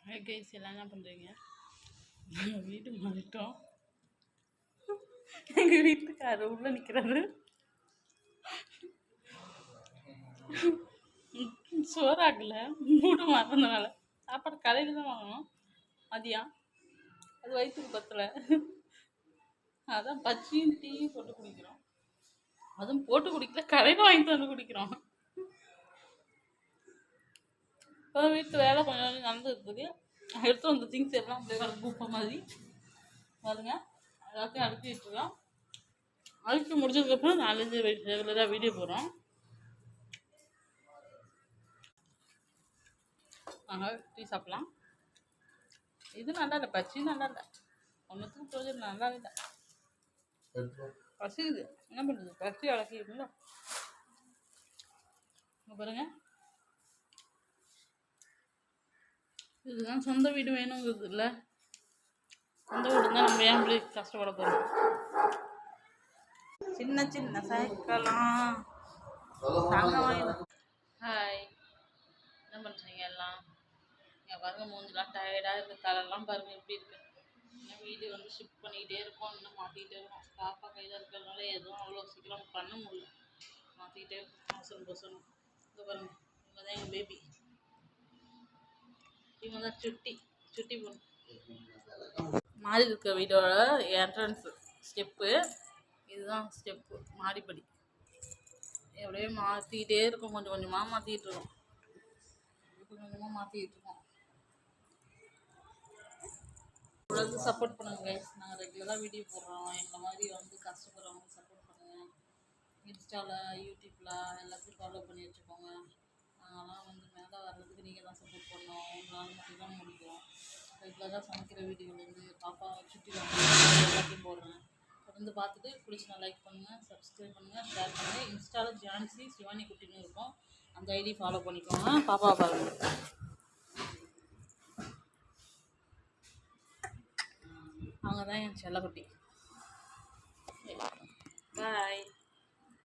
Hi guys, எல்லாம் என்ன பண்ணுறீங்க? நாங்கள் வீடு மாறிட்டோம். எங்கள் வீட்டுக்காரர் உள்ளே நிற்கிறாரு. சோறாகல மூடு மாறினதுனால சாப்பாடு கடையில் தான் வாங்கணும். மதியம் அது வயிற்றுக்கு பத்தலை. அதான் பச்சியும் டீயும் போட்டு குடிக்கிறோம். அதுவும் போட்டு குடிக்கல, கடையில் வாங்கிட்டு வந்து குடிக்கிறோம். இப்போ வீட்டு வேலை கொஞ்சம் கொஞ்சம் நடந்துருக்குது. எடுத்து வந்த திங்ஸ் எல்லாம் அப்படியே வர குப்பை மாதிரி பாருங்க. எல்லாத்தையும் அடுக்கிட்டு இருக்கோம். அடுக்கி முடிச்சதுக்கப்புறம் 4-5 ரெகுலராக வீடியோ போடுறோம். நாங்கள் டீ சாப்பிட்லாம். இது நல்லா இல்லை, பச்சியும் நல்லா இல்லை. ஒன்றுத்துக்கும் போது நல்லா இல்லை. பசிக்குது, என்ன பண்ணுறது? பசி அடக்கிடுங்களா? இங்கே பாருங்க, இதுதான் சொந்த வீடு வேணுங்கிறது இல்லை. சொந்த வீடு தான் நம்ம ஏன் இப்படி கஷ்டப்பட போகிறோம்? சின்ன சின்ன சைக்கிளாம் தாங்க வாங்க. ஹாய், என்ன பண்ணுறீங்க எல்லாம்? இங்கே பாருங்க, மூஞ்சிலாம் டயர்டாக இருக்குது. தலையெல்லாம் பாருங்கள் எப்படி இருக்குது. இன்னும் வீடு வந்து ஷிஃப்ட் பண்ணிக்கிட்டே இருக்கோம், இன்னும் மாற்றிக்கிட்டே இருக்கோம். பாப்பா கையில் இருக்கிறதுனால எதுவும் அவ்வளோ சீக்கிரம் பண்ண முடியல. மாற்றிக்கிட்டே அவசரம் பசங்க. இங்கே பாருங்க, இவங்க தான் எங்கள் பேபி. இவங்க தான் சுட்டி பொண்ணு. மாறி இருக்க வீடோட என்ட்ரன்ஸு ஸ்டெப்பு, இதுதான் ஸ்டெப்பு, மாடிப்படி. எப்படியே மாற்றிக்கிட்டே இருக்கோம், கொஞ்சம் கொஞ்சமாக மாற்றிக்கிட்டு இருக்கோம். கொஞ்சம் கொஞ்சமாக மாற்றிக்கிட்டு இருக்கோம். தொடர்ந்து சப்போர்ட் பண்ணுங்க கைஸ். நாங்கள் ரெகுலராக வீடியோ போடுறோம். எங்களை மாதிரி வந்து கஷ்டப்படுறவங்க சப்போர்ட் பண்ணுங்கள். இன்ஸ்டாவில், யூடியூப்பில் எல்லாத்தையும் ஃபாலோ பண்ணி வச்சுக்கோங்க. நாங்கள்லாம் வந்து மேலே வர்றதுக்கு நீங்கள் தான் சப்போர்ட் பண்ணோம். உங்களால் மட்டும் தான் முடியும். ரெகுலராக சமைக்கிற வீடியோலேருந்து பாப்பா சுற்றி எல்லாத்தையும் போடுறேன். தொடர்ந்து பார்த்துட்டு பிடிச்சினா லைக் பண்ணுங்கள், சப்ஸ்கிரைப் பண்ணுங்கள், ஷேர் பண்ணுங்கள். இன்ஸ்டாவில் ஜான்சி சிவானி குட்டின்னு இருக்கும், அந்த ஐடி ஃபாலோ பண்ணிக்கோங்க. பாப்பா பாருங்கள், அவங்க தான் என் செல்லக்குட்டி. பாய்.